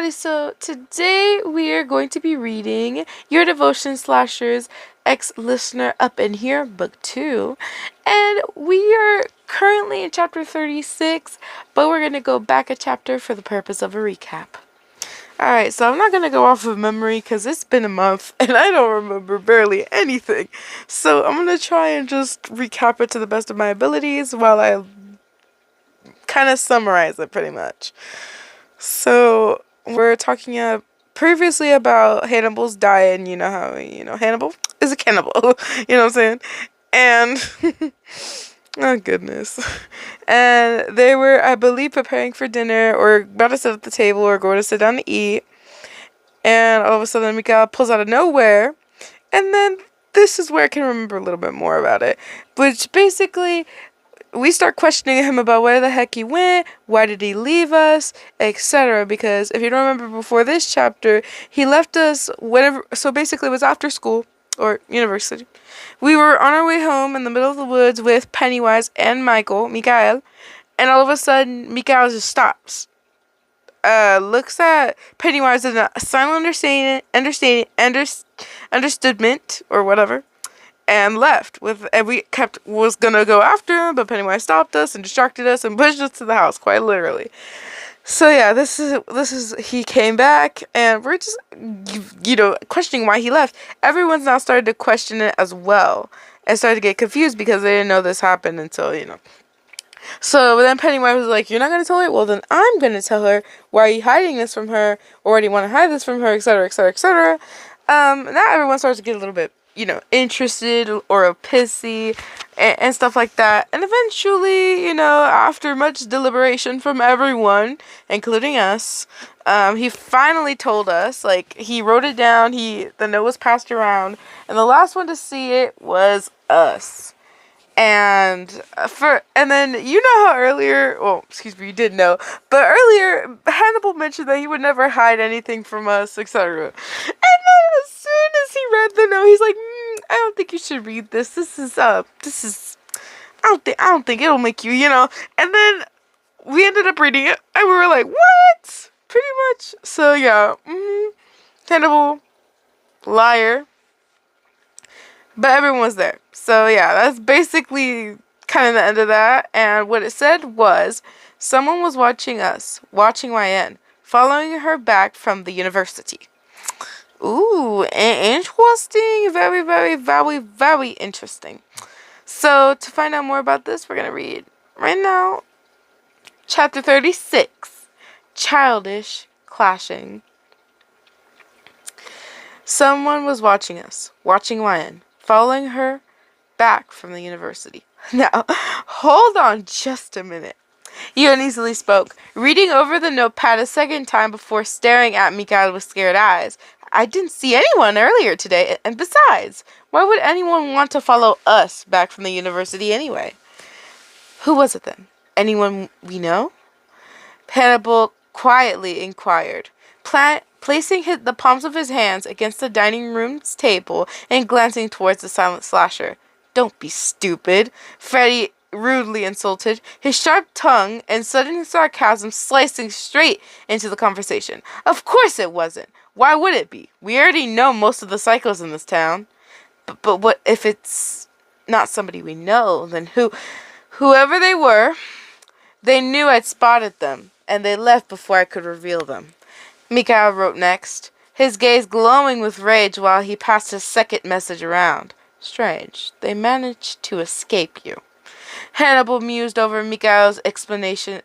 So today we are going to be reading Your Devotion Slashers X-Listener Up in Here, Book 2. And we are currently in Chapter 36, but we're going to go back a chapter for the purpose of a recap. Alright, so I'm not going to go off of memory because it's been a month and I don't remember barely anything. So I'm going to try and just recap it to the best of my abilities while I kind of summarize it pretty much. So we're talking previously about Hannibal's diet, and you know how, Hannibal is a cannibal, you know what I'm saying? And, oh goodness. And they were, I believe, preparing for dinner, or about to sit at the table, or going to sit down to eat. And all of a sudden, Mikael pulls out of nowhere, and then this is where I can remember a little bit more about it. Which basically, we start questioning him about where the heck he went, why did he leave us, etc. Because if you don't remember before this chapter, he left us whenever, so basically it was after school, or university. We were on our way home in the middle of the woods with Pennywise and Mikael, and all of a sudden, Mikael just stops. Looks at Pennywise in a silent understoodment, or whatever. And left and we was gonna go after him, but Pennywise stopped us and distracted us and pushed us to the house, quite literally. So yeah, this is he came back and we're just questioning why he left. Everyone's now started to question it as well and started to get confused because they didn't know this happened until So then Pennywise was like, "You're not gonna tell her? Well, then I'm gonna tell her. Why are you hiding this from her? Or why do you want to hide this from her, etc., etc., etc." Now everyone starts to get a little bit interested or pissy and stuff like that. And eventually, after much deliberation from everyone, including us, he finally told us, he wrote it down, the note was passed around, and the last one to see it was us. And then how earlier, you did know, but earlier Hannibal mentioned that he would never hide anything from us, etc. And then as soon as he read the note, he's like, I don't think you should read this. This is I don't think it'll make you, And then we ended up reading it, and we were like, what? Pretty much. So yeah, Hannibal, liar. But everyone was there. So yeah, that's basically kind of the end of that. And what it said was, someone was watching us, watching YN, following her back from the university. Ooh, interesting. Very, very, very, very interesting. So to find out more about this, we're going to read right now Chapter 36, Childish Clashing. Someone was watching us, watching YN, following her back from the university. Now, hold on just a minute. You uneasily spoke, reading over the notepad a second time before staring at Mikael with scared eyes. I didn't see anyone earlier today, and besides, why would anyone want to follow us back from the university anyway? Who was it then? Anyone we know? Hannibal quietly inquired, placing the palms of his hands against the dining room's table and glancing towards the silent slasher. Don't be stupid, Freddy rudely insulted, his sharp tongue and sudden sarcasm slicing straight into the conversation. Of course it wasn't. Why would it be? We already know most of the psychos in this town. But what if it's not somebody we know? Then whoever they were, they knew I'd spotted them, and they left before I could reveal them. Mikael wrote next, his gaze glowing with rage while he passed his second message around. Strange, they managed to escape you. Hannibal mused over Mikael's explanation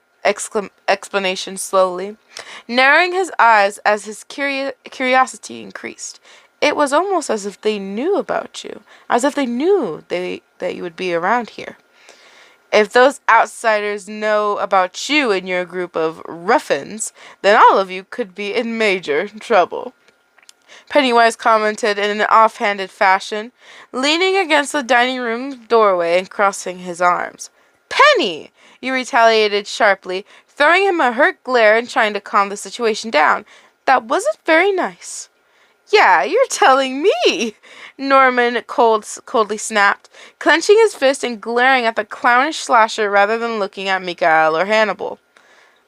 slowly, narrowing his eyes as his curiosity increased. It was almost as if they knew about you, as if they knew that you would be around here. If those outsiders know about you and your group of ruffians, then all of you could be in major trouble. Pennywise commented in an offhanded fashion, leaning against the dining room doorway and crossing his arms. Penny! You retaliated sharply, throwing him a hurt glare and trying to calm the situation down. That wasn't very nice. Yeah, you're telling me, Norman coldly snapped, clenching his fist and glaring at the clownish slasher rather than looking at Mikael or Hannibal.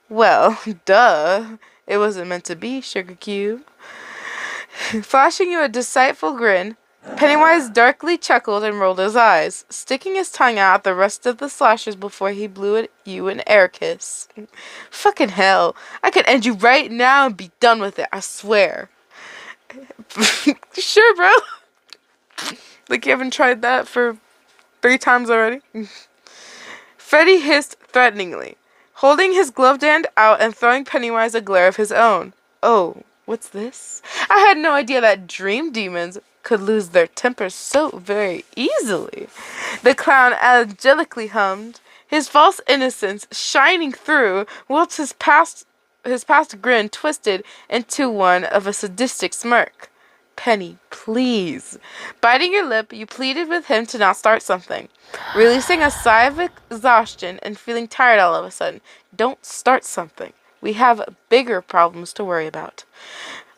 Well, duh. It wasn't meant to be, Sugar Cube. Flashing you a deceitful grin, Pennywise darkly chuckled and rolled his eyes, sticking his tongue out at the rest of the slashers before he blew at you an air kiss. Fucking hell. I could end you right now and be done with it, I swear. Sure, bro. Like you haven't tried that for 3 times already? Freddy hissed threateningly, holding his gloved hand out and throwing Pennywise a glare of his own. Oh, what's this? I had no idea that dream demons could lose their tempers so very easily. The clown angelically hummed, his false innocence shining through, whilst his past grin twisted into one of a sadistic smirk. Penny, please. Biting your lip, you pleaded with him to not start something. Releasing a sigh of exhaustion and feeling tired all of a sudden. Don't start something. We have bigger problems to worry about.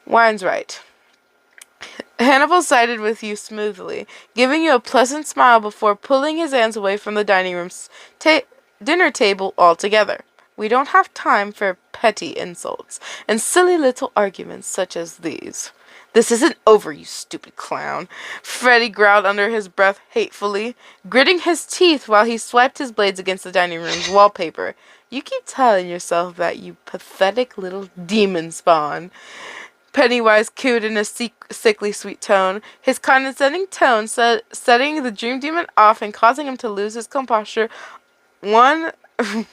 Wine's right. Hannibal sided with you smoothly, giving you a pleasant smile before pulling his hands away from the dining room's dinner table altogether. We don't have time for petty insults and silly little arguments such as these. This isn't over, you stupid clown, Freddy growled under his breath hatefully, gritting his teeth while he swiped his blades against the dining room's wallpaper. You keep telling yourself that, you pathetic little demon spawn. Pennywise cooed in a sickly sweet tone, his condescending tone setting the dream demon off and causing him to lose his composure once and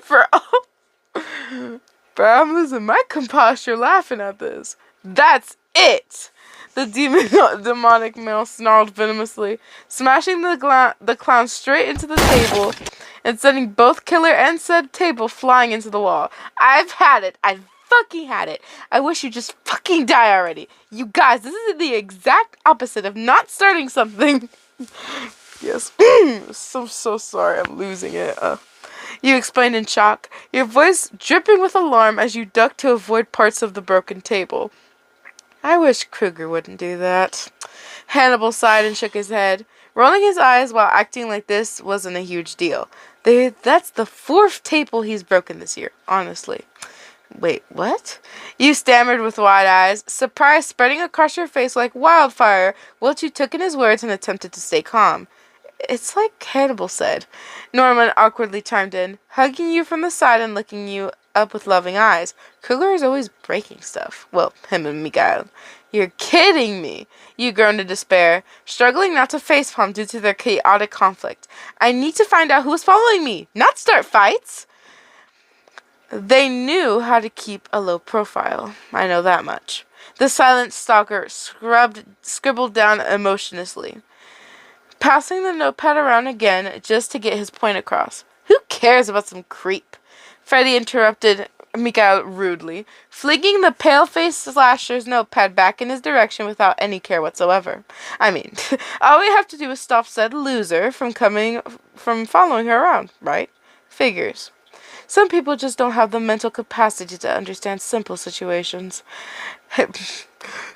for all. But I'm losing my composure laughing at this. That's it! The demonic male snarled venomously, smashing the clown straight into the table and sending both killer and said table flying into the wall. I've had it. I've fucking had it. I wish you'd just fucking die already. You guys, this is the exact opposite of not starting something. Yes. So sorry. I'm losing it. You explained in shock, your voice dripping with alarm as you ducked to avoid parts of the broken table. I wish Kruger wouldn't do that. Hannibal sighed and shook his head, rolling his eyes while acting like this wasn't a huge deal. That's the 4th table he's broken this year, honestly. Wait, what? You stammered with wide eyes, surprise spreading across your face like wildfire, whilst you took in his words and attempted to stay calm. It's like Hannibal said. Norman awkwardly chimed in, hugging you from the side and looking you up with loving eyes. Kruger is always breaking stuff. Well, him and Mikael. You're kidding me. You groaned in despair, struggling not to facepalm due to their chaotic conflict. I need to find out who's following me, not start fights. They knew how to keep a low profile. I know that much. The silent stalker scribbled down emotionlessly, passing the notepad around again just to get his point across. Who cares about some creep? Freddy interrupted Mikael rudely, flinging the pale-faced slasher's notepad back in his direction without any care whatsoever. I mean, all we have to do is stop said loser from following her around, right? Figures. Some people just don't have the mental capacity to understand simple situations.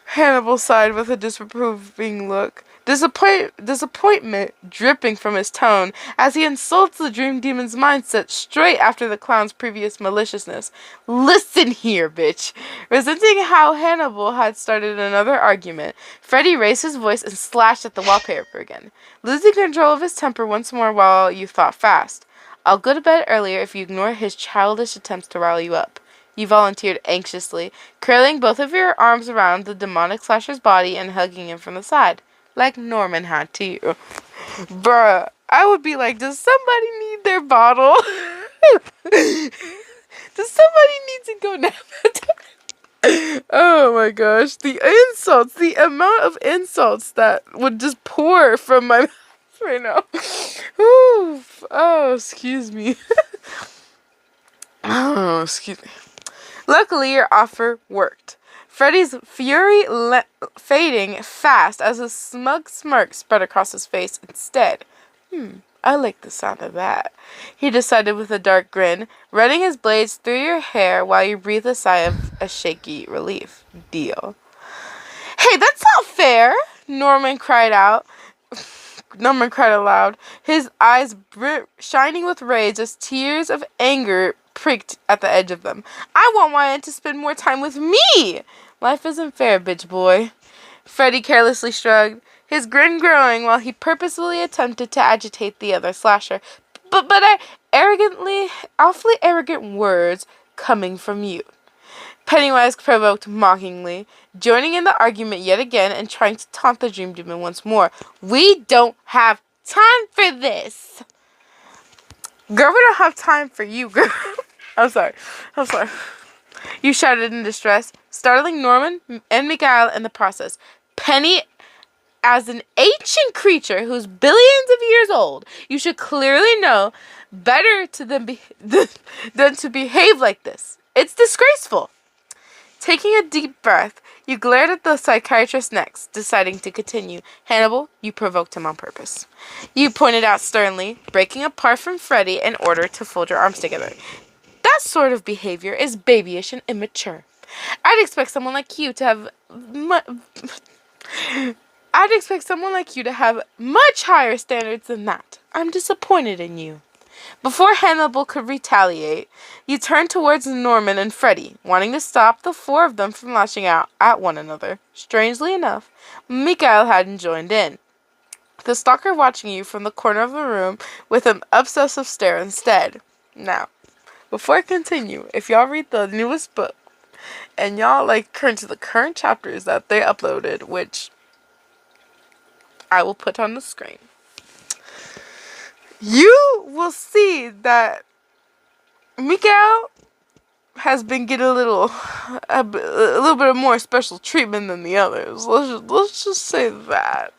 Hannibal sighed with a disapproving look, disappointment dripping from his tone as he insults the dream demon's mindset straight after the clown's previous maliciousness. Listen here, bitch. Resenting how Hannibal had started another argument, Freddy raised his voice and slashed at the wallpaper again, losing control of his temper once more while you thought fast. I'll go to bed earlier if you ignore his childish attempts to rile you up. You volunteered anxiously, curling both of your arms around the demonic slasher's body and hugging him from the side, like Norman had to you. Bruh, I would be like, does somebody need their bottle? Does somebody need to go nap? Oh my gosh, the insults, the amount of insults that would just pour from my mouth right now. Ooh, oh, excuse me. Oh, excuse me. Luckily, your offer worked. Freddy's fury fading fast as a smug smirk spread across his face instead. I like the sound of that, he decided with a dark grin, running his blades through your hair while you breathe a sigh of a shaky relief. Deal. Hey, that's not fair, Norman cried aloud, his eyes shining with rage as tears of anger pricked at the edge of them. I want Wyatt to spend more time with me! Life isn't fair, bitch boy. Freddy carelessly shrugged, his grin growing while he purposefully attempted to agitate the other slasher. But awfully arrogant words coming from you. Pennywise provoked mockingly, joining in the argument yet again and trying to taunt the Dream Demon once more. We don't have time for this! Girl, we don't have time for you, girl. I'm sorry. You shouted in distress, startling Norman and Mikael in the process. Penny, as an ancient creature who's billions of years old, you should clearly know better than to behave like this. It's disgraceful. Taking a deep breath, you glared at the psychiatrist next, deciding to continue. Hannibal, you provoked him on purpose. You pointed out sternly, breaking apart from Freddy in order to fold your arms together. That sort of behavior is babyish and immature. I'd expect someone like you to have much higher standards than that. I'm disappointed in you. Before Hannibal could retaliate, you turned towards Norman and Freddy, wanting to stop the four of them from lashing out at one another. Strangely enough, Mikael hadn't joined in, the stalker watching you from the corner of the room with an obsessive stare instead. Now, before I continue, if y'all read the newest book, and y'all turn to the current chapters that they uploaded, which I will put on the screen, you will see that Mikael has been getting a little bit of more special treatment than the others. Let's just say that.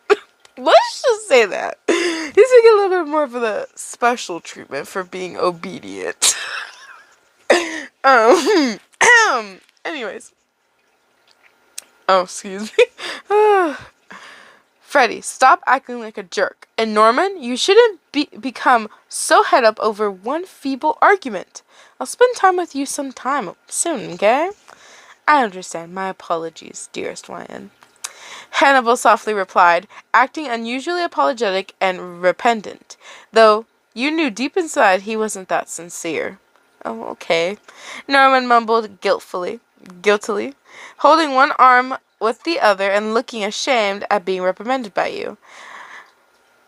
He's been getting a little bit more of the special treatment for being obedient. Anyways. Oh, excuse me. Freddy, stop acting like a jerk. And Norman, you shouldn't become so head up over one feeble argument. I'll spend time with you sometime soon, okay? I understand. My apologies, dearest Ryan. Hannibal softly replied, acting unusually apologetic and repentant, though you knew deep inside he wasn't that sincere. Oh, okay. Norman mumbled guiltily, holding one arm with the other and looking ashamed at being reprimanded by you.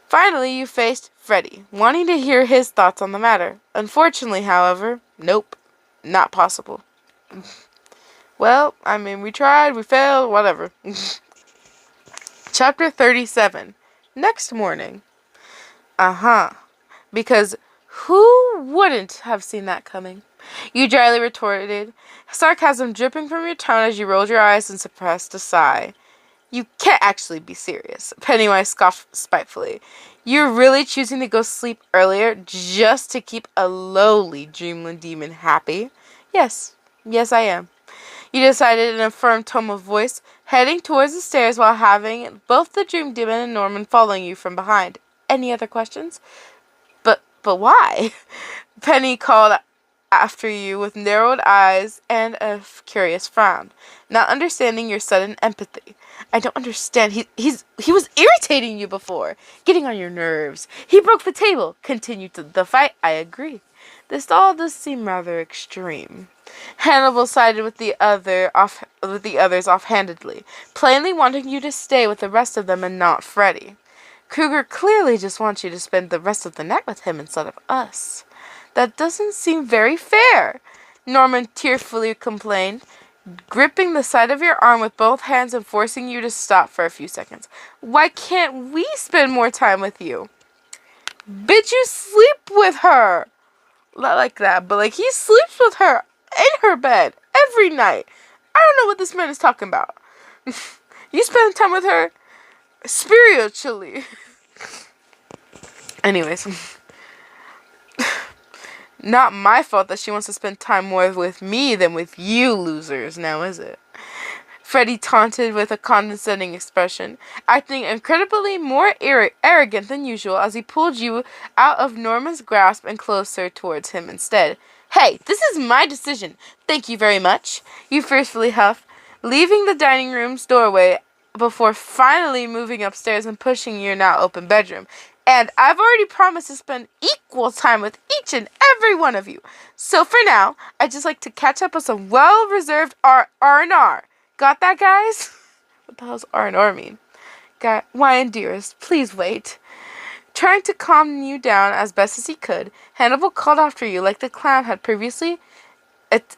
Finally, you faced Freddy, wanting to hear his thoughts on the matter. Unfortunately, however, nope, not possible. Well, I mean, we tried, we failed, whatever. Chapter 37. Next morning. Because who wouldn't have seen that coming? You dryly retorted, sarcasm dripping from your tone as you rolled your eyes and suppressed a sigh. You can't actually be serious, Pennywise scoffed spitefully. You're really choosing to go sleep earlier just to keep a lowly Dreamland demon happy? Yes, I am. You decided in a firm tone of voice, heading towards the stairs while having both the Dream Demon and Norman following you from behind. Any other questions? But why? Penny called after you with narrowed eyes and a curious frown, not understanding your sudden empathy. I don't understand. He was irritating you before, getting on your nerves. He broke the table, continued the fight. I agree. This all does seem rather extreme. Hannibal sided with the others offhandedly, plainly wanting you to stay with the rest of them and not Freddy. Kruger clearly just wants you to spend the rest of the night with him instead of us. That doesn't seem very fair, Norman tearfully complained, gripping the side of your arm with both hands and forcing you to stop for a few seconds. Why can't we spend more time with you? Bitch, you sleep with her! Not like that, but he sleeps with her in her bed every night. I don't know what this man is talking about. You spend time with her spiritually. Anyways. Not my fault that she wants to spend time more with me than with you losers, now is it? Freddie taunted with a condescending expression, acting incredibly more arrogant than usual as he pulled you out of Norman's grasp and closer towards him instead. Hey, this is my decision. Thank you very much, you forcefully huffed, leaving the dining room's doorway before finally moving upstairs and pushing your now open bedroom. And I've already promised to spend equal time with each and every one of you. So for now, I'd just like to catch up with some well-reserved R&R. Got that, guys? What the hell's R&R mean? Why, dearest, please wait. Trying to calm you down as best as he could, Hannibal called after you like the clown had previously,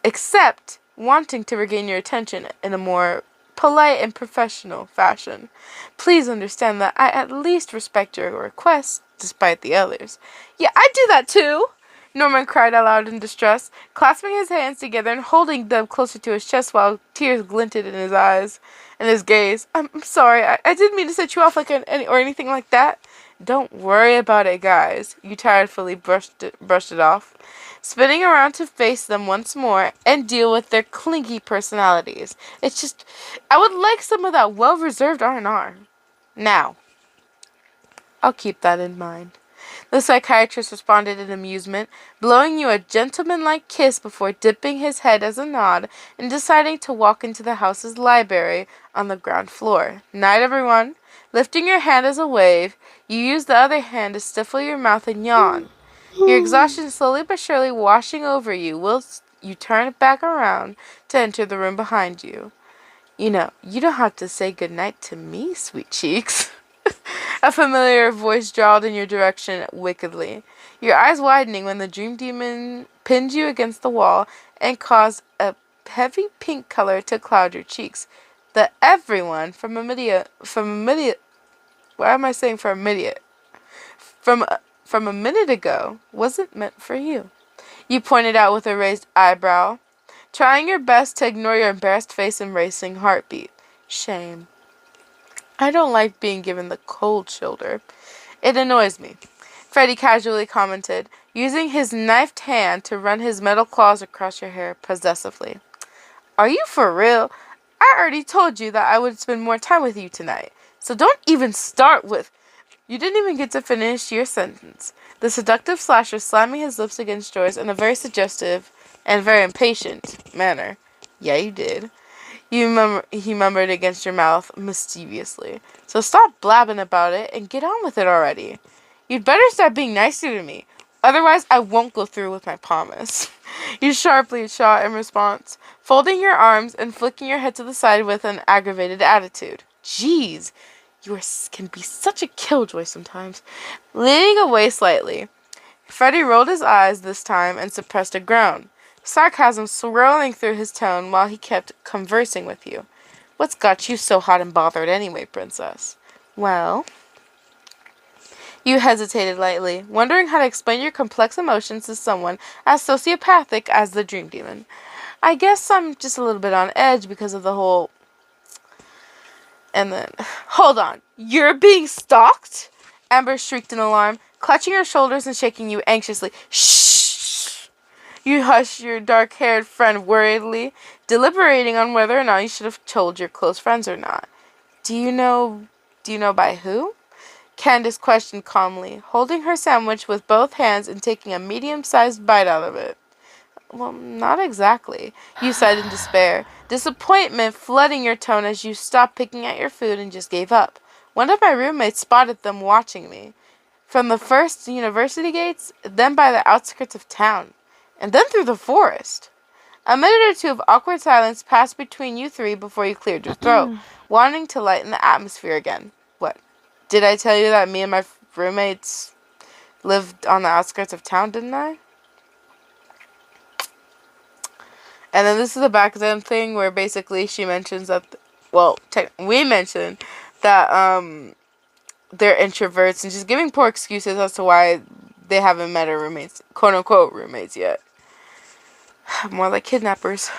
except wanting to regain your attention in a more polite and professional fashion. Please understand that I at least respect your request, despite the others. Yeah, I do that too, Norman cried aloud in distress, clasping his hands together and holding them closer to his chest while tears glinted in his eyes and his gaze. I'm sorry, I didn't mean to set you off or anything like that. Don't worry about it, guys. You tirefully brushed it off, spinning around to face them once more and deal with their clinky personalities. It's just, I would like some of that well-reserved R&R. Now, I'll keep that in mind. The psychiatrist responded in amusement, blowing you a gentlemanlike kiss before dipping his head as a nod and deciding to walk into the house's library on the ground floor. Night, everyone. Lifting your hand as a wave, you use the other hand to stifle your mouth and yawn. Your exhaustion slowly but surely washing over you whilst you turn it back around to enter the room behind you. You know, you don't have to say goodnight to me, sweet cheeks. A familiar voice drawled in your direction wickedly, your eyes widening when the dream demon pinned you against the wall and caused a heavy pink color to cloud your cheeks. The everyone from a minute ago wasn't meant for you. You pointed out with a raised eyebrow, trying your best to ignore your embarrassed face and racing heartbeat. Shame. I don't like being given the cold shoulder. It annoys me, Freddie casually commented, using his knifed hand to run his metal claws across your hair possessively. Are you for real? I already told you that I would spend more time with you tonight, so don't even start with... You didn't even get to finish your sentence. The seductive slasher slamming his lips against yours in a very suggestive and very impatient manner. Yeah, you did. He murmured against your mouth mischievously. So stop blabbing about it and get on with it already. You'd better start being nicer to me. Otherwise, I won't go through with my promise. You sharply shot in response, folding your arms and flicking your head to the side with an aggravated attitude. Jeez, you can be such a killjoy sometimes. Leaning away slightly, Freddie rolled his eyes this time and suppressed a groan, sarcasm swirling through his tone while he kept conversing with you. What's got you so hot and bothered anyway, princess? Well... You hesitated lightly, wondering how to explain your complex emotions to someone as sociopathic as the dream demon. I guess I'm just a little bit on edge because of the whole... And then... Hold on! You're being stalked? Amber shrieked in alarm, clutching her shoulders and shaking you anxiously. Shh! You hushed your dark-haired friend worriedly, deliberating on whether or not you should have told your close friends or not. Do you know by who? Candace questioned calmly, holding her sandwich with both hands and taking a medium-sized bite out of it. Well, not exactly, you sighed in despair, disappointment flooding your tone as you stopped picking at your food and just gave up. One of my roommates spotted them watching me, from the first university gates, then by the outskirts of town, and then through the forest. A minute or two of awkward silence passed between you three before you cleared your throat, wanting to lighten the atmosphere again. What? Did I tell you that me and my roommates lived on the outskirts of town, didn't I? And then this is the back them thing where basically she mentions that, we mentioned that they're introverts and just giving poor excuses as to why they haven't met her roommates, quote unquote roommates yet. More like kidnappers.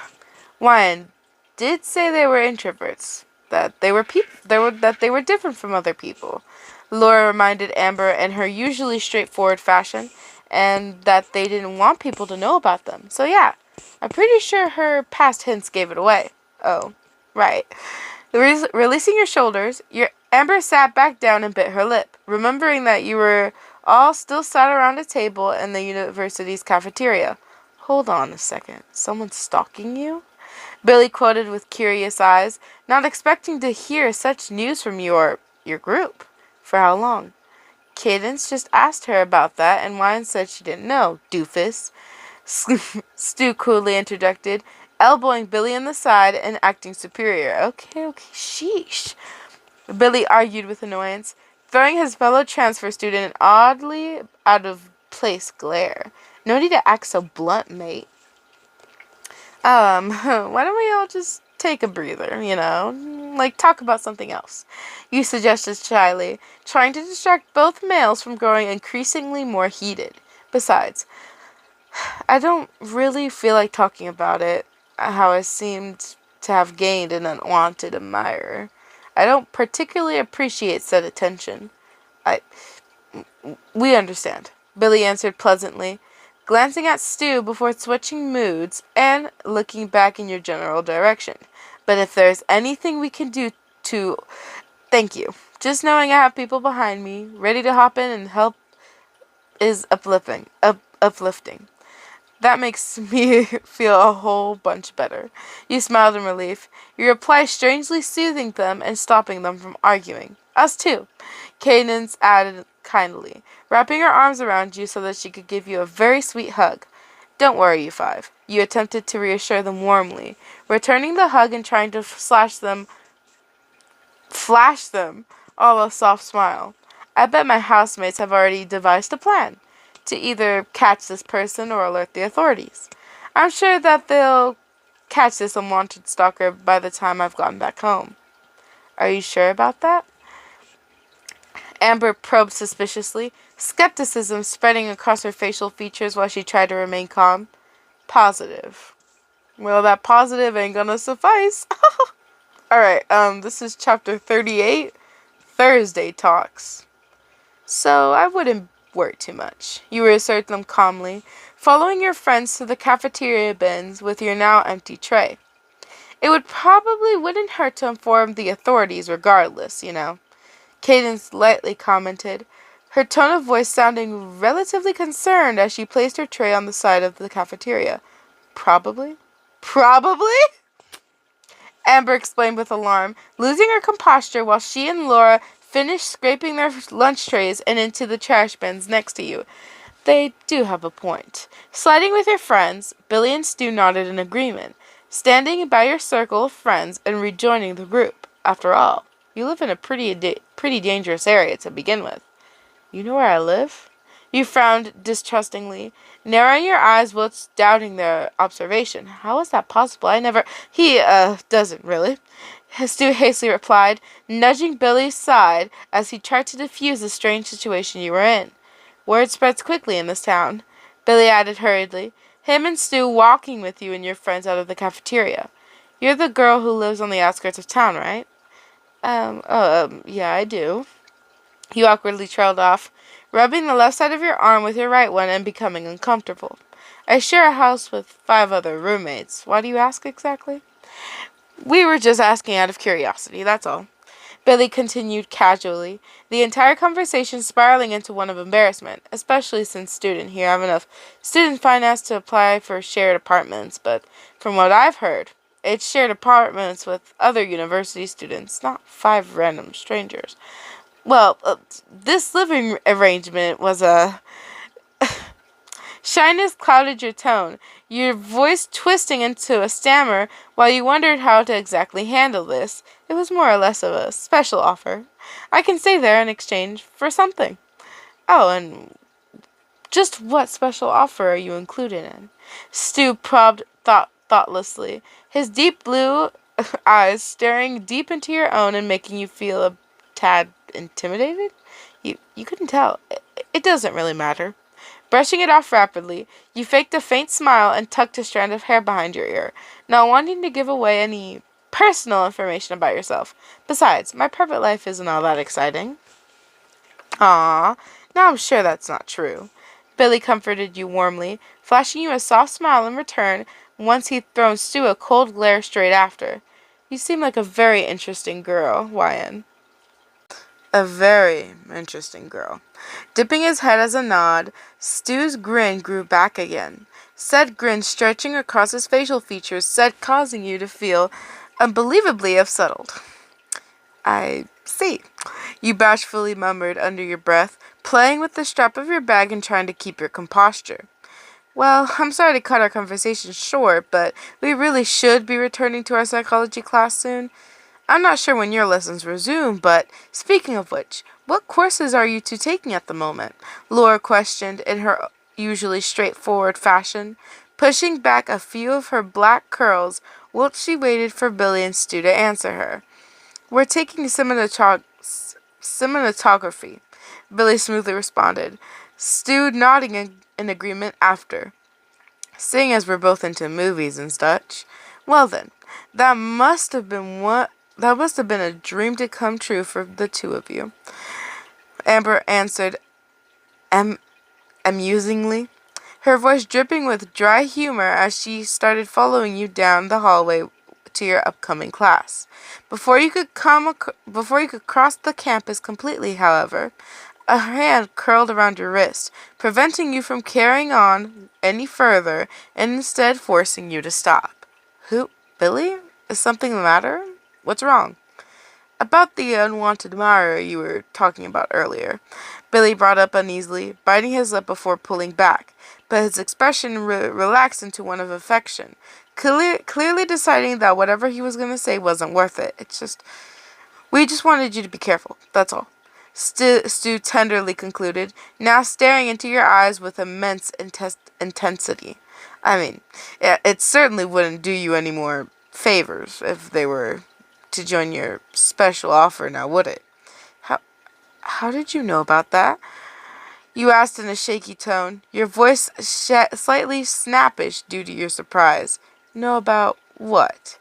Wyan did say they were introverts. That they were different from other people. Laura reminded Amber in her usually straightforward fashion, and that they didn't want people to know about them. So yeah, I'm pretty sure her past hints gave it away. Oh, Right. Releasing your shoulders, your Amber sat back down and bit her lip, remembering that you were all still sat around a table in the university's cafeteria. Hold on a second. Someone's stalking you? Billy quoted with curious eyes, not expecting to hear such news from your group. For how long? Cadence just asked her about that, and Wine said she didn't know, doofus. Stu coolly interjected, elbowing Billy in the side and acting superior. Okay, sheesh. Billy argued with annoyance, throwing his fellow transfer student an oddly out-of-place glare. No need to act so blunt, mate. Why don't we all just take a breather, Like, talk about something else. You suggested shyly, trying to distract both males from growing increasingly more heated. Besides, I don't really feel like talking about it, how I seemed to have gained an unwanted admirer. I don't particularly appreciate said attention. I... We understand, Billy answered pleasantly, glancing at Stu before switching moods and looking back in your general direction. But if there's anything we can do to... Thank you. Just knowing I have people behind me, ready to hop in and help is uplifting. That makes me feel a whole bunch better. You smiled in relief, your reply strangely soothing them and stopping them from arguing. Us too, Cadence added kindly, wrapping her arms around you so that she could give you a very sweet hug. Don't worry, you five. You attempted to reassure them warmly, returning the hug and trying to flash them all a soft smile. I bet my housemates have already devised a plan to either catch this person or alert the authorities. I'm sure that they'll catch this unwanted stalker by the time I've gotten back home. Are you sure about that? Amber probed suspiciously, skepticism spreading across her facial features while she tried to remain calm. Positive. Well, that positive ain't gonna suffice. Alright, this is chapter 38, Thursday Talks. So, I wouldn't worry too much. You reassured them calmly, following your friends to the cafeteria bins with your now empty tray. It wouldn't hurt to inform the authorities regardless, Cadence lightly commented, her tone of voice sounding relatively concerned as she placed her tray on the side of the cafeteria. Probably? Probably? Amber explained with alarm, losing her composure while she and Laura finished scraping their lunch trays and into the trash bins next to you. They do have a point. Sliding with your friends, Billy and Stu nodded in agreement, standing by your circle of friends and rejoining the group. After all, you live in a pretty dangerous area to begin with. You know where I live? You frowned distrustingly, narrowing your eyes whilst doubting their observation. How is that possible? He doesn't really. Stu hastily replied, nudging Billy's side as he tried to defuse the strange situation you were in. Word spreads quickly in this town, Billy added hurriedly, him and Stu walking with you and your friends out of the cafeteria. You're the girl who lives on the outskirts of town, right? Yeah, I do. You awkwardly trailed off, rubbing the left side of your arm with your right one and becoming uncomfortable. I share a house with 5 other roommates. Why do you ask exactly? We were just asking out of curiosity, that's all. Billy continued casually, the entire conversation spiraling into one of embarrassment, especially since student here have enough student finance to apply for shared apartments, but from what I've heard, it's shared apartments with other university students, not 5 random strangers. Well, this living arrangement was a... Shyness clouded your tone, your voice twisting into a stammer while you wondered how to exactly handle this. It was more or less of a special offer. I can stay there in exchange for something. Oh, and just what special offer are you included in? Stu probed thoughtlessly, his deep blue eyes staring deep into your own and making you feel a tad intimidated? You couldn't tell. It doesn't really matter. Brushing it off rapidly, you faked a faint smile and tucked a strand of hair behind your ear, not wanting to give away any personal information about yourself. Besides, my private life isn't all that exciting. Now I'm sure that's not true. Billy comforted you warmly, flashing you a soft smile in return once he'd thrown Stu a cold glare straight after. You seem like a very interesting girl, YN. A very interesting girl. Dipping his head as a nod, Stu's grin grew back again. Said grin stretching across his facial features, said causing you to feel unbelievably upsettled. I see. You bashfully murmured under your breath, playing with the strap of your bag and trying to keep your composure. Well, I'm sorry to cut our conversation short, but we really should be returning to our psychology class soon. I'm not sure when your lessons resume, but speaking of which, what courses are you two taking at the moment? Laura questioned in her usually straightforward fashion, pushing back a few of her black curls whilst she waited for Billy and Stu to answer her. We're taking cinematography, Billy smoothly responded, Stu nodding in agreement after. Seeing as we're both into movies and such, well then, that must have been a dream to come true for the two of you. Amber answered amusingly, her voice dripping with dry humor as she started following you down the hallway to your upcoming class. Before you could cross the campus completely, however, a hand curled around your wrist, preventing you from carrying on any further and instead forcing you to stop. Who? Billy? Is something the matter? What's wrong? About the unwanted admirer you were talking about earlier. Billy brought up uneasily, biting his lip before pulling back, but his expression relaxed into one of affection, clearly deciding that whatever he was going to say wasn't worth it. We just wanted you to be careful, that's all. Stu tenderly concluded, now staring into your eyes with immense intensity. I mean, it certainly wouldn't do you any more favors if they were to join your special offer, now would it? How did you know about that? You asked in a shaky tone, your voice slightly snappish due to your surprise. Know about what?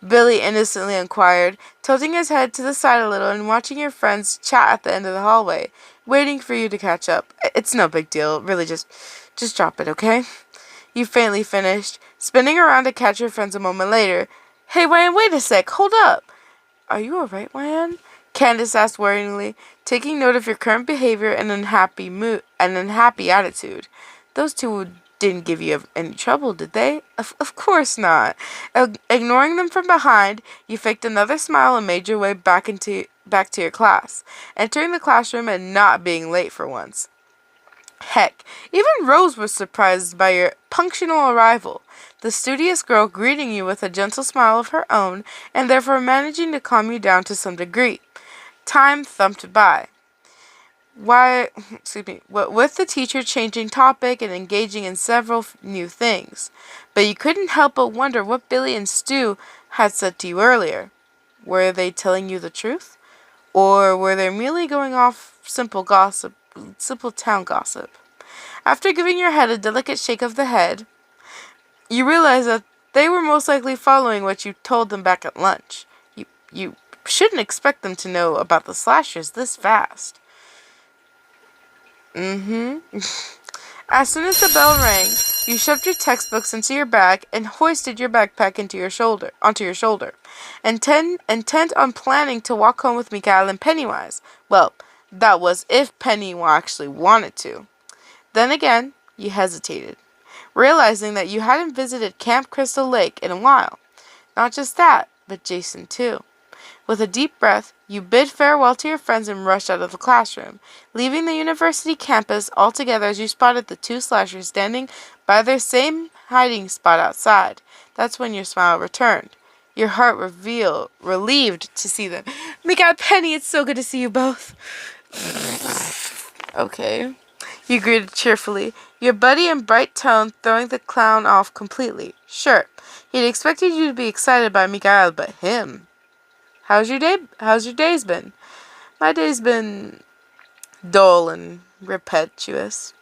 Billy innocently inquired, tilting his head to the side a little and watching your friends chat at the end of the hallway, waiting for you to catch up. It's no big deal, really just drop it, okay? You faintly finished, spinning around to catch your friends a moment later. Hey, Ryan, wait a sec, hold up. Are you alright, Ryan? Candace asked worryingly, taking note of your current behavior and unhappy attitude. Those two didn't give you any trouble, did they? Of course not. Ignoring them from behind, you faked another smile and made your way back to your class, entering the classroom and not being late for once. Heck, even Rose was surprised by your punctual arrival, the studious girl greeting you with a gentle smile of her own, and therefore managing to calm you down to some degree. Time thumped by. With the teacher changing topic and engaging in several new things. But you couldn't help but wonder what Billy and Stu had said to you earlier. Were they telling you the truth? Or were they merely going off simple town gossip? After giving your head a delicate shake of the head, you realized that they were most likely following what you told them back at lunch. You shouldn't expect them to know about the slashers this fast. As soon as the bell rang, you shoved your textbooks into your bag and hoisted your backpack onto your shoulder, intent on planning to walk home with Mikhail and Pennywise. Well, that was if Penny actually wanted to. Then again, you hesitated, realizing that you hadn't visited Camp Crystal Lake in a while. Not just that, but Jason too. With a deep breath, you bid farewell to your friends and rushed out of the classroom, leaving the university campus altogether as you spotted the two slashers standing by their same hiding spot outside. That's when your smile returned. Your heart relieved to see them. My God, Penny, it's so good to see you both. Okay. You greeted cheerfully, your buddy in bright tone throwing the clown off completely. Sure, he'd expected you to be excited by Mikhail, but him. How's your days been? My day's been dull and repetitious.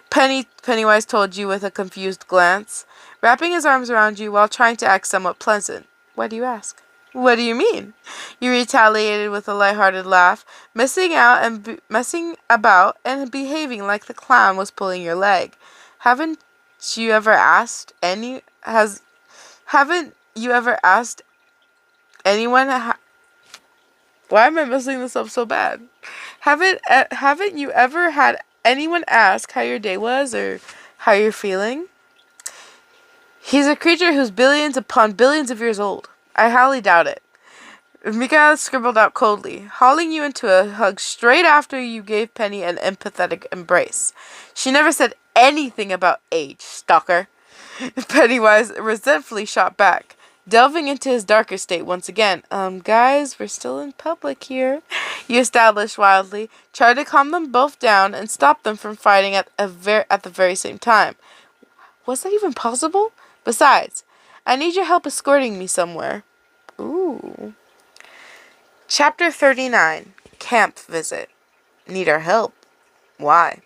Pennywise told you with a confused glance, wrapping his arms around you while trying to act somewhat pleasant. Why do you ask? What do you mean? You retaliated with a light-hearted laugh, messing about and behaving like the clown was pulling your leg. Haven't you ever asked anyone why am I messing this up so bad? Haven't you ever had anyone ask how your day was or how you're feeling? He's a creature who's billions upon billions of years old. I highly doubt it. Mikaela scribbled out coldly, hauling you into a hug straight after you gave Penny an empathetic embrace. She never said anything about age, stalker. Pennywise resentfully shot back, delving into his darker state once again. Guys, we're still in public here. You established wildly, tried to calm them both down and stop them from fighting at the very same time. Was that even possible? Besides, I need your help escorting me somewhere. Ooh. Chapter 39. Camp Visit. Need our help. Why?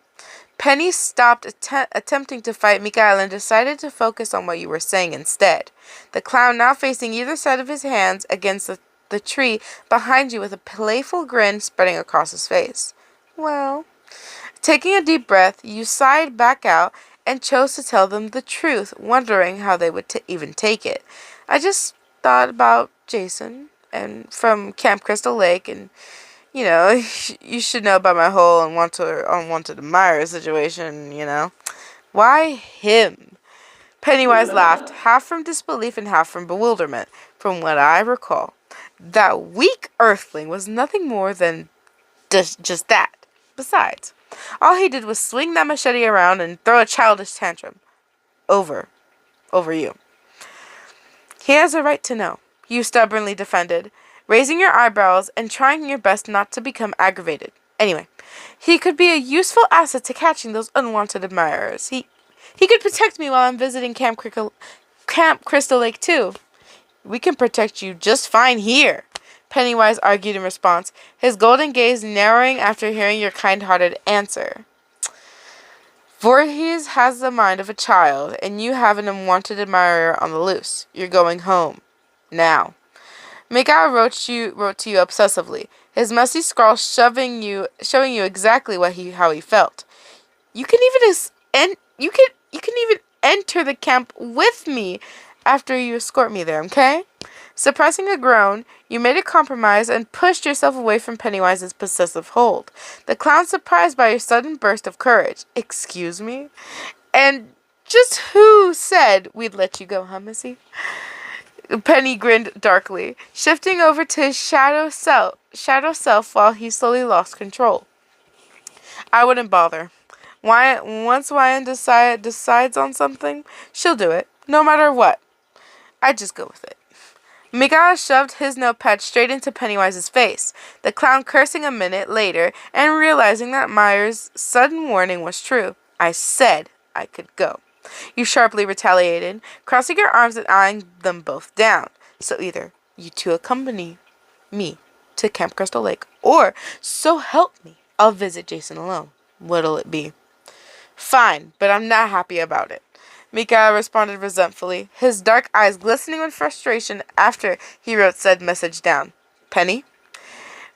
Penny stopped attempting to fight Mikaela and decided to focus on what you were saying instead. The clown now facing either side of his hands against the tree behind you with a playful grin spreading across his face. Well, taking a deep breath, you sighed back out and chose to tell them the truth, wondering how they would even take it. I just thought about Jason and from Camp Crystal Lake, and you know, you should know about my whole unwanted admirer situation, you know. Why him? Pennywise laughed, half from disbelief and half from bewilderment. From what I recall, that weak earthling was nothing more than just that. Besides, all he did was swing that machete around and throw a childish tantrum. Over you. He has a right to know, you stubbornly defended, raising your eyebrows and trying your best not to become aggravated. Anyway, he could be a useful asset to catching those unwanted admirers. He could protect me while I'm visiting Camp Crystal Lake too. We can protect you just fine here, Pennywise argued in response, his golden gaze narrowing after hearing your kind-hearted answer. Voorhees has the mind of a child, and you have an unwanted admirer on the loose. You're going home. Now. Mikaela wrote to you obsessively, his messy scrawl showing you exactly how he felt. You can even enter the camp with me after you escort me there, okay? Suppressing a groan, you made a compromise and pushed yourself away from Pennywise's possessive hold. The clown surprised by your sudden burst of courage. Excuse me? And just who said we'd let you go, huh, Missy? Penny grinned darkly, shifting over to his shadow self while he slowly lost control. I wouldn't bother. Once Wyan decides on something, she'll do it, no matter what. I'd just go with it. Mikaela shoved his notepad straight into Pennywise's face, the clown cursing a minute later and realizing that Myers' sudden warning was true. I said I could go. You sharply retaliated, crossing your arms and eyeing them both down. So either you two accompany me to Camp Crystal Lake, or, so help me, I'll visit Jason alone. What'll it be? Fine, but I'm not happy about it. Mikaela responded resentfully, his dark eyes glistening with frustration after he wrote said message down. Penny?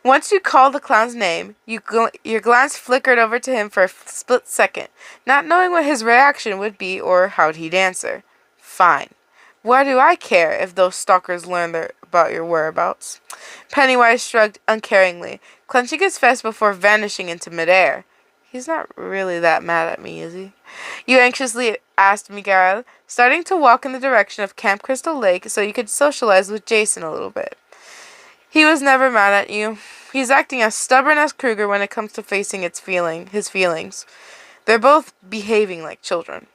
Once you called the clown's name, your glance flickered over to him for a split second, not knowing what his reaction would be or how he'd answer. Fine. Why do I care if those stalkers learn about your whereabouts? Pennywise shrugged uncaringly, clenching his fist before vanishing into midair. He's not really that mad at me, is he? You anxiously asked Mikaela, starting to walk in the direction of Camp Crystal Lake so you could socialize with Jason a little bit. He was never mad at you. He's acting as stubborn as Kruger when it comes to facing his feelings. They're both behaving like children.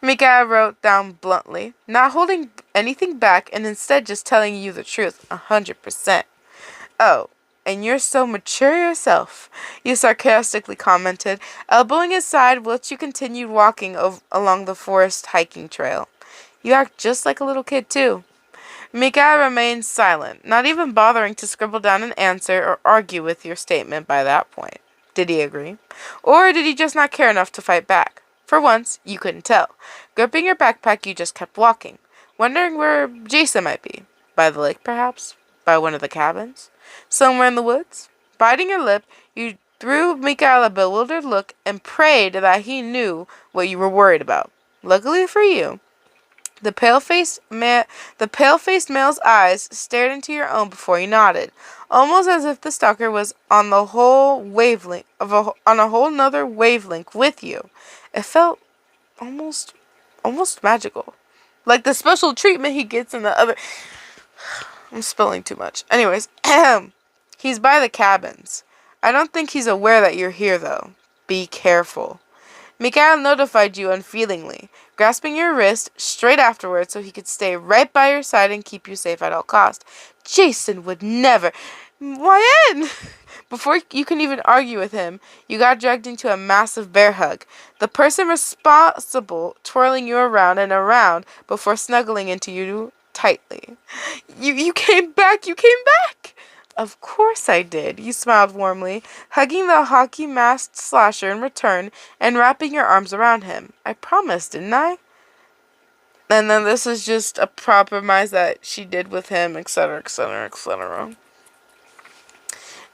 Mikaela wrote down bluntly, not holding anything back and instead just telling you the truth, 100%. Oh, and you're so mature yourself, you sarcastically commented, elbowing his side whilst you continued walking along the forest hiking trail. You act just like a little kid, too. Mikaela remained silent, not even bothering to scribble down an answer or argue with your statement by that point. Did he agree? Or did he just not care enough to fight back? For once, you couldn't tell. Gripping your backpack, you just kept walking, wondering where Jason might be. By the lake, perhaps? By one of the cabins? Somewhere in the woods? Biting your lip, you threw Mikaela a bewildered look and prayed that he knew what you were worried about. Luckily for you, The pale-faced male's eyes stared into your own before he nodded, almost as if the stalker was on the whole wavelength on a whole nother wavelength with you. It felt almost magical, like the special treatment he gets in the other. I'm spilling too much. Anyways, he's by the cabins. I don't think he's aware that you're here, though. Be careful. Mikhail notified you unfeelingly, grasping your wrist straight afterwards so he could stay right by your side and keep you safe at all costs. Jason would never. Why? Before you can even argue with him, you got dragged into a massive bear hug. The person responsible twirling you around and around before snuggling into you tightly. You came back! You came back! Of course I did, you smiled warmly, hugging the hockey-masked slasher in return and wrapping your arms around him. I promised, didn't I? And then this is just a compromise that she did with him, etc., etc., etc.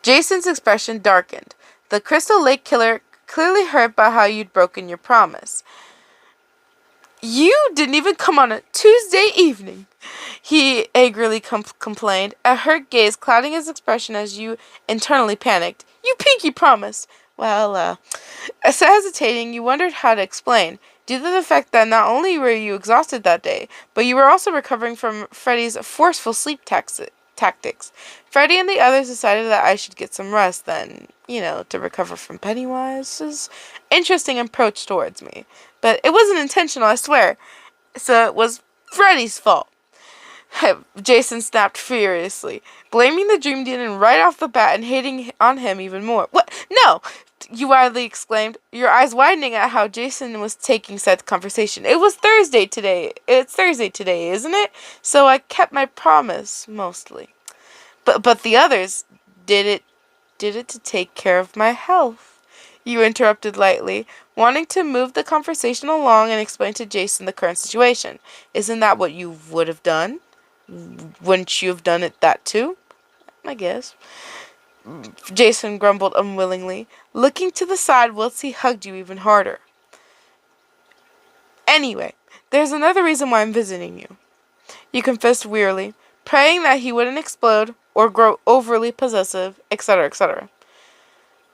Jason's expression darkened. The Crystal Lake Killer clearly hurt by how you'd broken your promise. You didn't even come on a Tuesday evening, he angrily complained, a hurt gaze clouding his expression as you internally panicked. You pinky promised. Well, so hesitating, you wondered how to explain, due to the fact that not only were you exhausted that day, but you were also recovering from Freddy's forceful sleep tactics. Freddy and the others decided that I should get some rest then, to recover from Pennywise's interesting approach towards me. But it wasn't intentional, I swear. So it was Freddy's fault. Jason snapped furiously, blaming the Dream Demon right off the bat and hating on him even more. What? No! You wildly exclaimed, your eyes widening at how Jason was taking said conversation. It was Thursday today. It's Thursday today, isn't it? So I kept my promise, mostly. But the others did it to take care of my health. You interrupted lightly, wanting to move the conversation along and explain to Jason the current situation. Isn't that what you would have done? Wouldn't you have done that too? I guess. Jason grumbled unwillingly, looking to the side whilst he hugged you even harder. Anyway, there's another reason why I'm visiting you. You confessed wearily, praying that he wouldn't explode or grow overly possessive, etc., etc.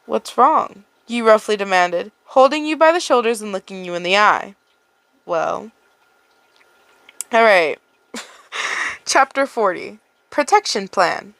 What's wrong? You roughly demanded, holding you by the shoulders and looking you in the eye. Well. Alright. Chapter 40. Protection Plan.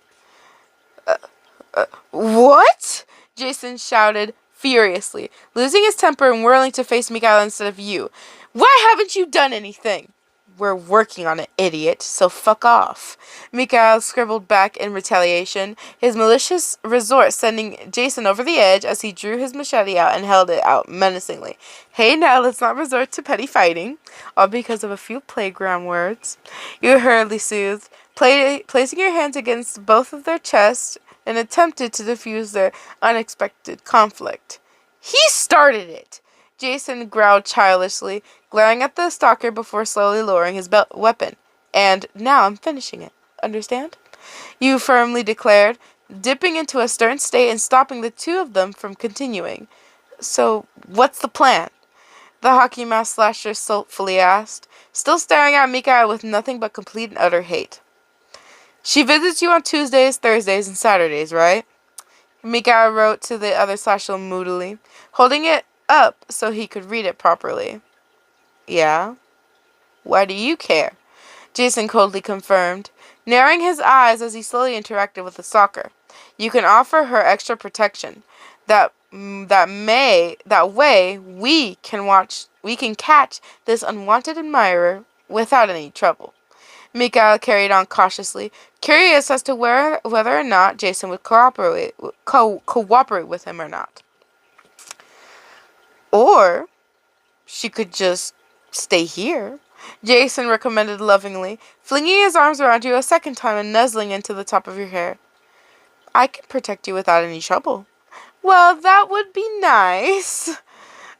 What? Jason shouted furiously, losing his temper and whirling to face Mikhail instead of you. Why haven't you done anything? We're working on it, idiot, so fuck off. Mikhail scribbled back in retaliation, his malicious resort sending Jason over the edge as he drew his machete out and held it out menacingly. Hey, now let's not resort to petty fighting, all because of a few playground words. You hurriedly soothed, placing your hands against both of their chests and attempted to defuse their unexpected conflict. He started it! Jason growled childishly, glaring at the stalker before slowly lowering his weapon. And now I'm finishing it. Understand? You firmly declared, dipping into a stern state and stopping the two of them from continuing. So, what's the plan? The hockey mask slasher sulkily asked, still staring at Mikhail with nothing but complete and utter hate. She visits you on Tuesdays, Thursdays, and Saturdays, right? Mikhail wrote to the other slasher moodily, holding it up so he could read it properly. Yeah? Why do you care? Jason coldly confirmed, narrowing his eyes as he slowly interacted with the stalker. You can offer her extra protection. That way we can catch this unwanted admirer without any trouble. Mikhail carried on cautiously, curious as to whether or not Jason would cooperate with him or not. Or she could just stay here, Jason recommended lovingly, flinging his arms around you a second time and nuzzling into the top of your hair. I can protect you without any trouble. Well, that would be nice.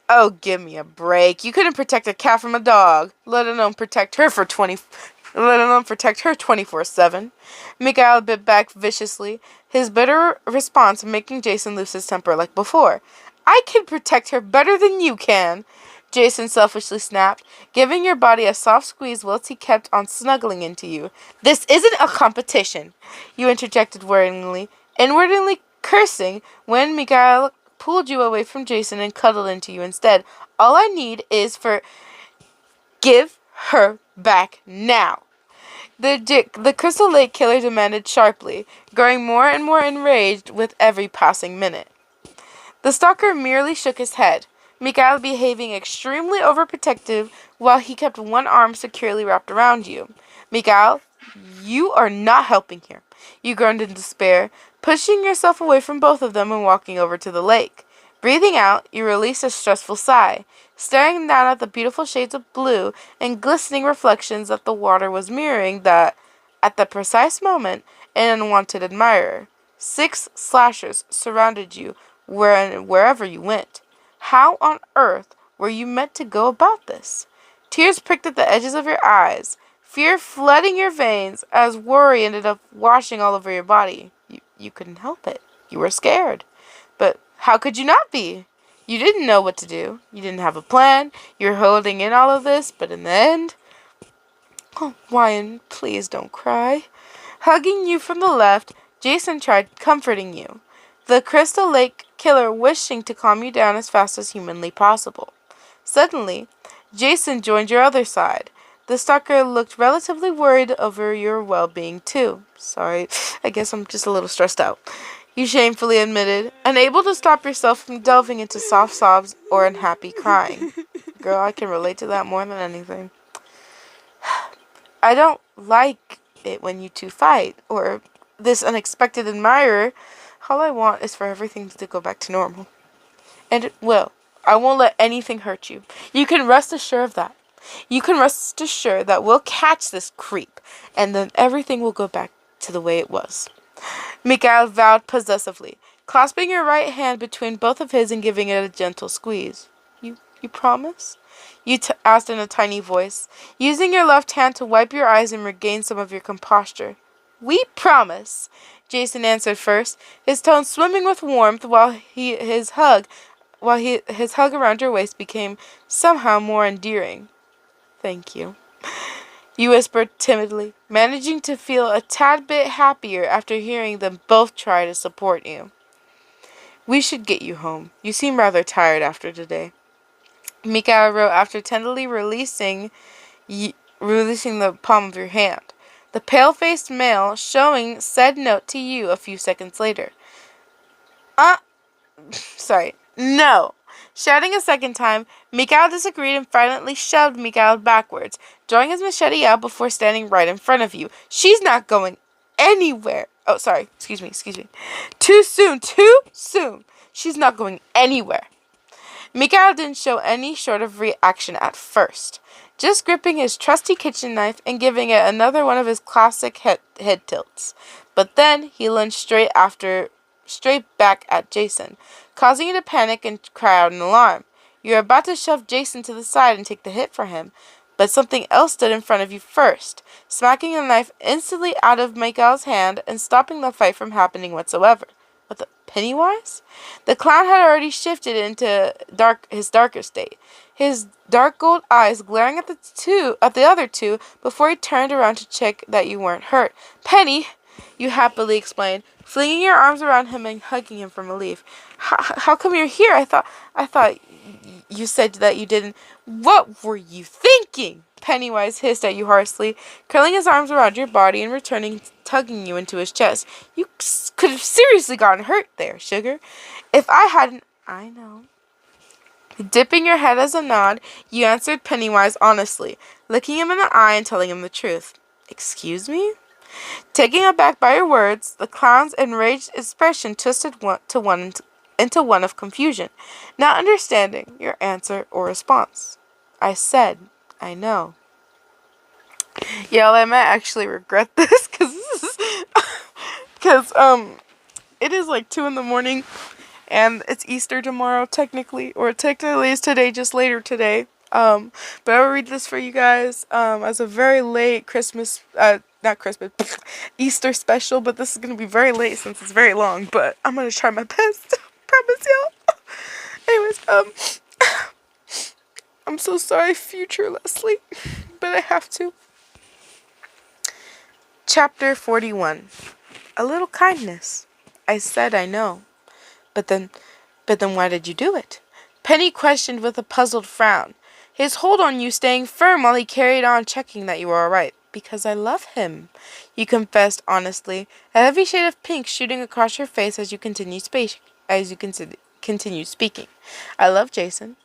Oh, give me a break. You couldn't protect a cat from a dog, let alone protect her 24/7. Mikhail bit back viciously, his bitter response making Jason lose his temper like before. I can protect her better than you can. Jason selfishly snapped, giving your body a soft squeeze whilst he kept on snuggling into you. This isn't a competition, you interjected worryingly, inwardly cursing when Miguel pulled you away from Jason and cuddled into you instead. All I need is for... Give her back now. The Crystal Lake Killer demanded sharply, growing more and more enraged with every passing minute. The stalker merely shook his head, Mikael behaving extremely overprotective while he kept one arm securely wrapped around you. Mikael, you are not helping here, you groaned in despair, pushing yourself away from both of them and walking over to the lake. Breathing out, you released a stressful sigh, staring down at the beautiful shades of blue and glistening reflections that the water was mirroring that, at the precise moment, an unwanted admirer. 6 slashers surrounded you wherever you went. How on earth were you meant to go about this? Tears pricked at the edges of your eyes, fear flooding your veins as worry ended up washing all over your body. You couldn't help it. You were scared. But how could you not be? You didn't know what to do. You didn't have a plan. You were holding in all of this, but in the end... Oh, Ryan, please don't cry. Hugging you from the left, Jason tried comforting you, the Crystal Lake Killer wishing to calm you down as fast as humanly possible. Suddenly, Jason joined your other side. The stalker looked relatively worried over your well-being, too. Sorry, I guess I'm just a little stressed out. You shamefully admitted, unable to stop yourself from delving into soft sobs or unhappy crying. Girl, I can relate to that more than anything. I don't like it when you two fight, or this unexpected admirer. All I want is for everything to go back to normal. And it will. I won't let anything hurt you. You can rest assured of that. You can rest assured that we'll catch this creep, and then everything will go back to the way it was. Mikael vowed possessively, clasping your right hand between both of his and giving it a gentle squeeze. You promise? You asked in a tiny voice, using your left hand to wipe your eyes and regain some of your composure. We promise, Jason answered first, his tone swimming with warmth while his hug around your waist became somehow more endearing. Thank you, you whispered timidly, managing to feel a tad bit happier after hearing them both try to support you. We should get you home. You seem rather tired after today, Mikael wrote after tenderly releasing the palm of your hand, the pale-faced male showing said note to you a few seconds later. No. Shouting a second time, Mikael disagreed and violently shoved Mikael backwards, drawing his machete out before standing right in front of you. She's not going anywhere. Oh, sorry. Excuse me. Too soon. She's not going anywhere. Mikael didn't show any sort of reaction at first, just gripping his trusty kitchen knife and giving it another one of his classic head tilts. But then he lunged straight back at Jason, causing you to panic and cry out in alarm. You were about to shove Jason to the side and take the hit for him, but something else stood in front of you first, smacking the knife instantly out of Mikael's hand and stopping the fight from happening whatsoever. What the... Pennywise? The clown had already shifted into his darker state, his dark gold eyes glaring at the other two before he turned around to check that you weren't hurt. Penny, you happily explained, flinging your arms around him and hugging him from relief. How come you're here? I thought you said that you didn't. What were you thinking? Pennywise hissed at you harshly, curling his arms around your body and returning, tugging you into his chest. You could have seriously gotten hurt there, sugar. If I hadn't... I know. Dipping your head as a nod, you answered Pennywise honestly, looking him in the eye and telling him the truth. Excuse me? Taken aback by your words, the clown's enraged expression twisted into one of confusion, not understanding your answer or response. I said, I know. Yeah, I might actually regret this, because it is like 2 a.m, and it's Easter tomorrow, technically it's today, just later today. But I will read this for you guys, as a very late Christmas, not Christmas, Easter special, but this is going to be very late since it's very long, but I'm going to try my best, promise y'all. Anyways, I'm so sorry, future Leslie, but I have to. Chapter 41. A little kindness. I said I know. But then why did you do it? Penny questioned with a puzzled frown, his hold on you staying firm while he carried on checking that you were all right. Because I love him, you confessed honestly, a heavy shade of pink shooting across your face as you continued speaking. I love Jason,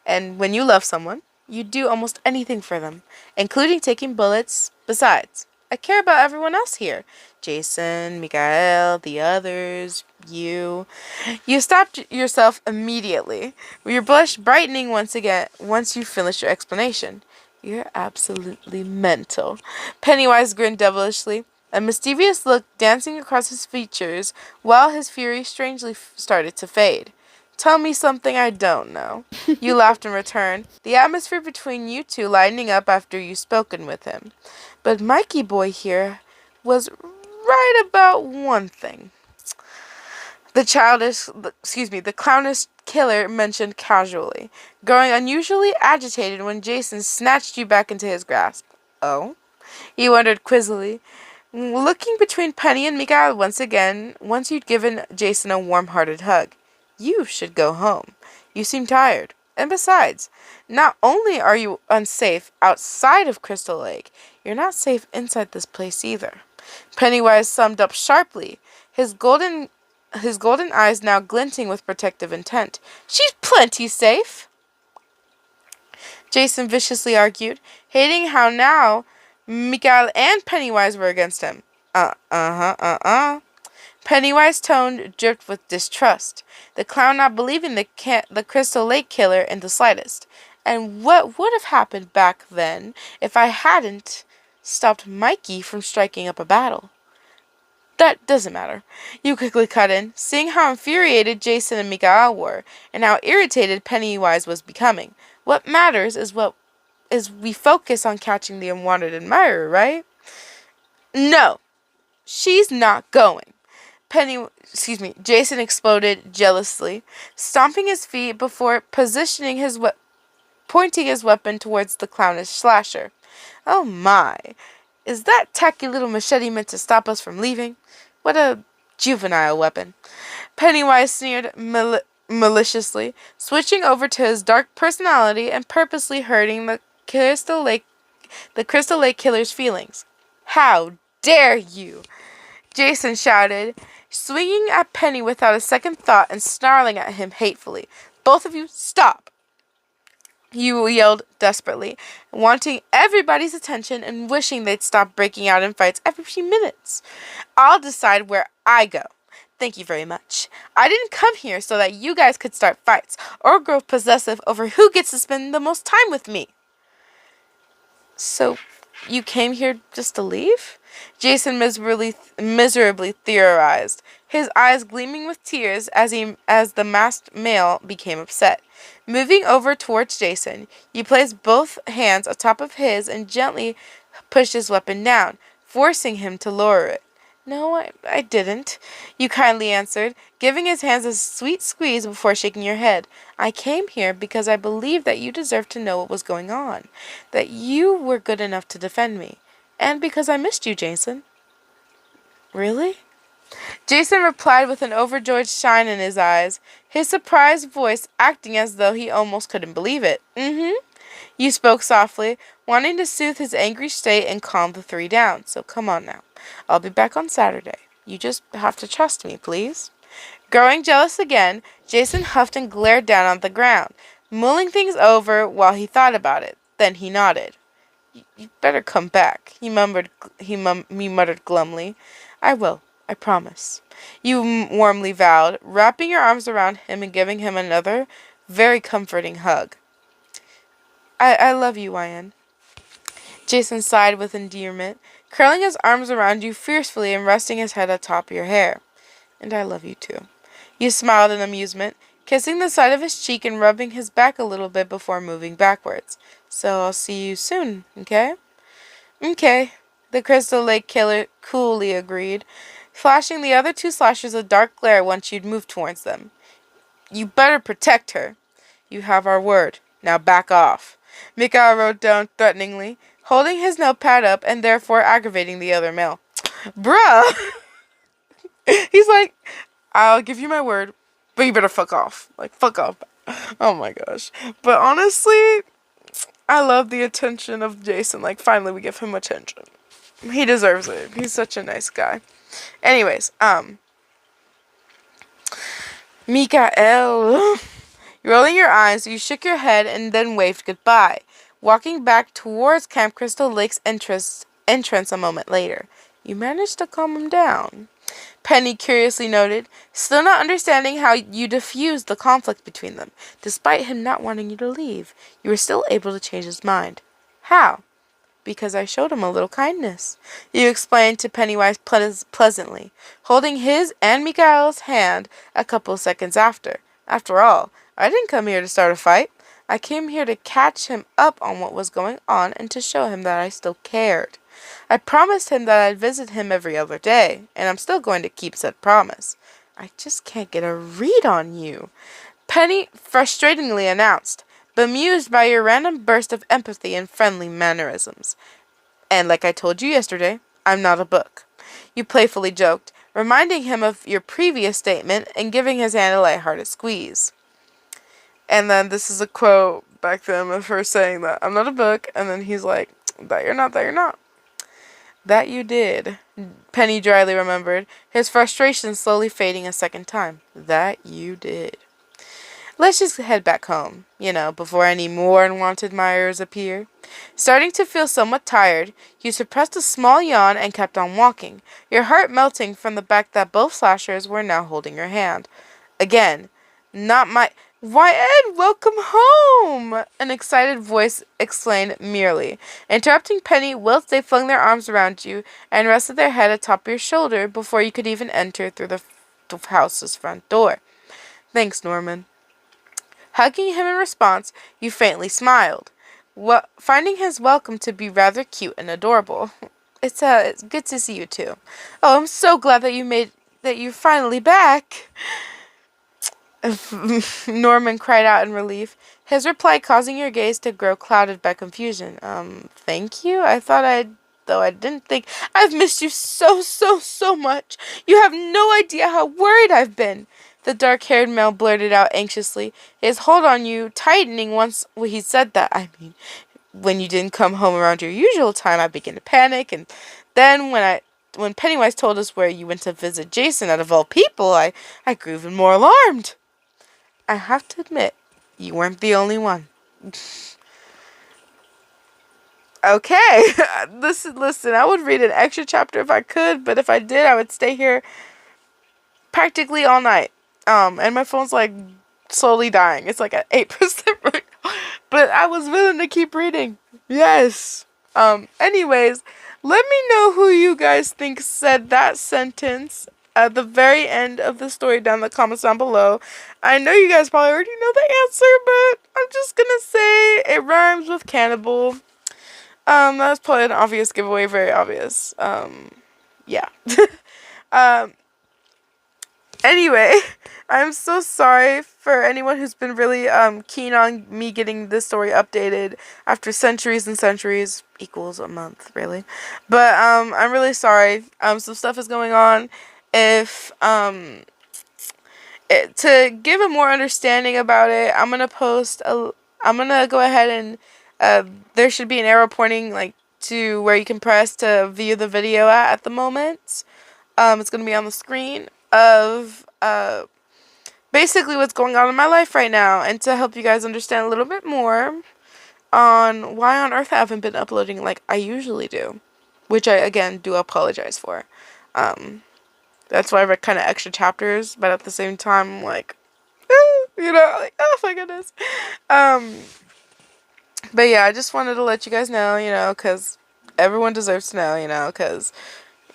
and when you love someone, you do almost anything for them, including taking bullets. Besides, I care about everyone else here. Jason, Mikael, the others, you. You stopped yourself immediately, your blush brightening once you finished your explanation. You're absolutely mental. Pennywise grinned devilishly, a mischievous look dancing across his features while his fury strangely started to fade. Tell me something I don't know. You laughed in return, the atmosphere between you two lightening up after you spoken with him. But Mikey boy here was right about one thing. The clownish killer mentioned casually, growing unusually agitated when Jason snatched you back into his grasp. Oh? He wondered quizzically, looking between Penny and Mikael once you'd given Jason a warm-hearted hug. You should go home. You seem tired. And besides, not only are you unsafe outside of Crystal Lake, you're not safe inside this place either. Pennywise summed up sharply, his golden eyes now glinting with protective intent. She's plenty safe, Jason viciously argued, hating how now Mikael and Pennywise were against him. Pennywise tone dripped with distrust, the clown not believing the Crystal Lake killer in the slightest. And what would have happened back then if I hadn't stopped Mikey from striking up a battle? That doesn't matter. You quickly cut in, seeing how infuriated Jason and Mikael were, and how irritated Pennywise was becoming. What matters is we focus on catching the unwanted admirer, right? No, she's not going. Jason exploded jealously, stomping his feet before pointing his weapon towards the clownish slasher. Oh my, is that tacky little machete meant to stop us from leaving? What a juvenile weapon. Pennywise sneered maliciously, switching over to his dark personality and purposely hurting the Crystal Lake killer's feelings. How dare you! Jason shouted, swinging at Penny without a second thought and snarling at him hatefully. Both of you, stop! You yelled desperately, wanting everybody's attention and wishing they'd stop breaking out in fights every few minutes. I'll decide where I go. Thank you very much. I didn't come here so that you guys could start fights or grow possessive over who gets to spend the most time with me. So, you came here just to leave? Jason miserably theorized, his eyes gleaming with tears as the masked male became upset. Moving over towards Jason, you placed both hands atop of his and gently pushed his weapon down, forcing him to lower it. No, I didn't, you kindly answered, giving his hands a sweet squeeze before shaking your head. I came here because I believed that you deserved to know what was going on, that you were good enough to defend me, and because I missed you, Jason. Really? Jason replied with an overjoyed shine in his eyes, his surprised voice acting as though he almost couldn't believe it. You spoke softly, wanting to soothe his angry state and calm the three down. So come on now. I'll be back on Saturday. You just have to trust me, please. Growing jealous again, Jason huffed and glared down on the ground, mulling things over while he thought about it. Then he nodded. You better come back, he muttered glumly. I will, I promise. You warmly vowed, wrapping your arms around him and giving him another very comforting hug. I love you, Ryan. Jason sighed with endearment, curling his arms around you fiercely and resting his head atop your hair. And I love you too. You smiled in amusement, kissing the side of his cheek and rubbing his back a little bit before moving backwards. So I'll see you soon, okay? Okay, the Crystal Lake killer coolly agreed, flashing the other two slashers a dark glare once you'd moved towards them. You better protect her. You have our word. Now back off. Mikhail wrote down threateningly, holding his notepad up and therefore aggravating the other male. Bruh! He's like, I'll give you my word, but you better fuck off. Like, fuck off. Oh my gosh. But honestly, I love the attention of Jason. Like, finally we give him attention. He deserves it. He's such a nice guy. Anyways, Mikael. Rolling your eyes, you shook your head and then waved goodbye, walking back towards Camp Crystal Lake's entrance a moment later. You managed to calm him down, Penny curiously noted, still not understanding how you diffused the conflict between them. Despite him not wanting you to leave, you were still able to change his mind. How? Because I showed him a little kindness, you explained to Pennywise pleasantly, holding his and Mikael's hand a couple seconds after. After all, I didn't come here to start a fight. I came here to catch him up on what was going on and to show him that I still cared. I promised him that I'd visit him every other day, and I'm still going to keep said promise. I just can't get a read on you, Penny frustratingly announced, bemused by your random burst of empathy and friendly mannerisms. And like I told you yesterday, I'm not a book, you playfully joked, reminding him of your previous statement and giving his hand a lighthearted squeeze. And then this is a quote back then of her saying that I'm not a book, and then he's like, that you're not, that you're not. That you did, Penny dryly remembered, his frustration slowly fading a second time. That you did. Let's just head back home, before any more unwanted admirers appear. Starting to feel somewhat tired, you suppressed a small yawn and kept on walking, your heart melting from the fact that both slashers were now holding your hand. Again, not my... Why, Ed, welcome home! An excited voice exclaimed merely, interrupting Penny whilst they flung their arms around you and rested their head atop your shoulder before you could even enter through the house's front door. Thanks, Norman. Hugging him in response, you faintly smiled, finding his welcome to be rather cute and adorable. It's good to see you too. Oh, I'm so glad that you're finally back. Norman cried out in relief, his reply causing your gaze to grow clouded by confusion. Thank you? I didn't think. I've missed you so much. You have no idea how worried I've been, the dark-haired male blurted out anxiously, his hold on you tightening once he said that. I mean, when you didn't come home around your usual time, I began to panic, and then when Pennywise told us where you went to visit Jason out of all people, I grew even more alarmed. I have to admit, you weren't the only one. Okay, listen, I would read an extra chapter if I could, but if I did, I would stay here practically all night. And my phone's like slowly dying. It's like at 8% right now. But I was willing to keep reading. Yes. Anyways, let me know who you guys think said that sentence at the very end of the story down in the comments down below. I know you guys probably already know the answer, but I'm just gonna say it rhymes with cannibal. That's probably an obvious giveaway, very obvious. Yeah. Anyway, I'm so sorry for anyone who's been really keen on me getting this story updated after centuries and centuries equals a month, really. But I'm really sorry. Some stuff is going on. If to give a more understanding about it, I'm gonna go ahead and there should be an arrow pointing to where you can press to view the video at the moment. It's gonna be on the screen of basically what's going on in my life right now, and to help you guys understand a little bit more on why on earth I haven't been uploading like I usually do, which I again do apologize for. That's why I read kind of extra chapters, but at the same time, like, oh my goodness. But yeah, I just wanted to let you guys know, because everyone deserves to know, because,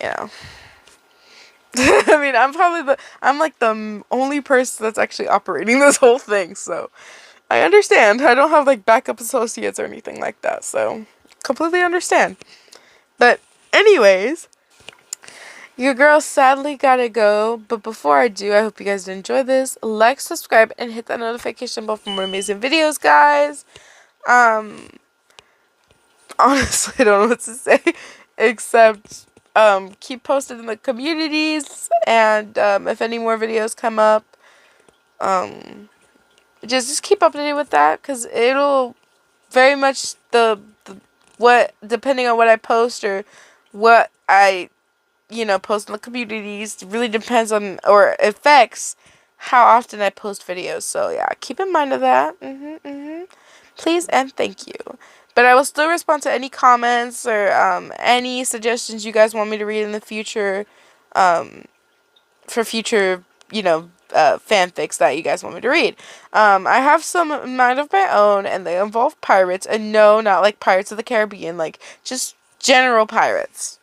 I mean, I'm like the only person that's actually operating this whole thing, so I understand. I don't have like backup associates or anything like that, so completely understand. But anyways, Your girl sadly gotta go, but before I do, I hope you guys enjoy this. Like, subscribe, and hit that notification bell for more amazing videos, guys. Honestly, I don't know what to say, except, keep posted in the communities, and, if any more videos come up, just keep updated with that, because it'll very much what, depending on what I post or what I post in the communities really depends on or affects how often I post videos. So yeah, keep in mind of that. Please and thank you. But I will still respond to any comments or any suggestions you guys want me to read in the future, for future, fanfics that you guys want me to read. I have some in mind of my own, and they involve pirates. And no, not like Pirates of the Caribbean, like just general pirates.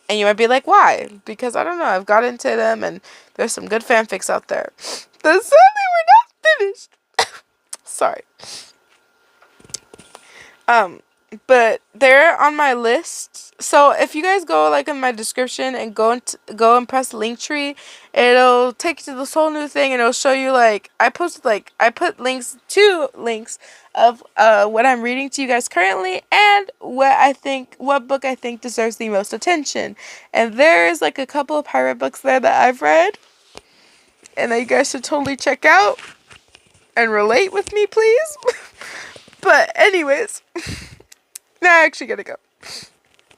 And you might be like, why? Because I don't know, I've got into them, and there's some good fanfics out there. But sadly, we're not finished. Sorry. But they're on my list. So if you guys go like in my description and go and press Linktree, it'll take you to this whole new thing, and it'll show you like I put links of what I'm reading to you guys currently, and what book I think deserves the most attention. And there's like a couple of pirate books there that I've read, and that you guys should totally check out and relate with me, please. But anyways, now I actually gotta go.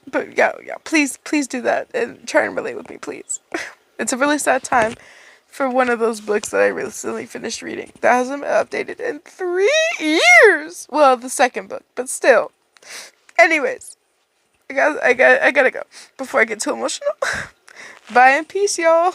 But yeah, please do that and try and relate with me, please. It's a really sad time for one of those books that I recently finished reading that hasn't been updated in 3 years. Well, the second book, but still. Anyways, I gotta go before I get too emotional. Bye and peace, y'all.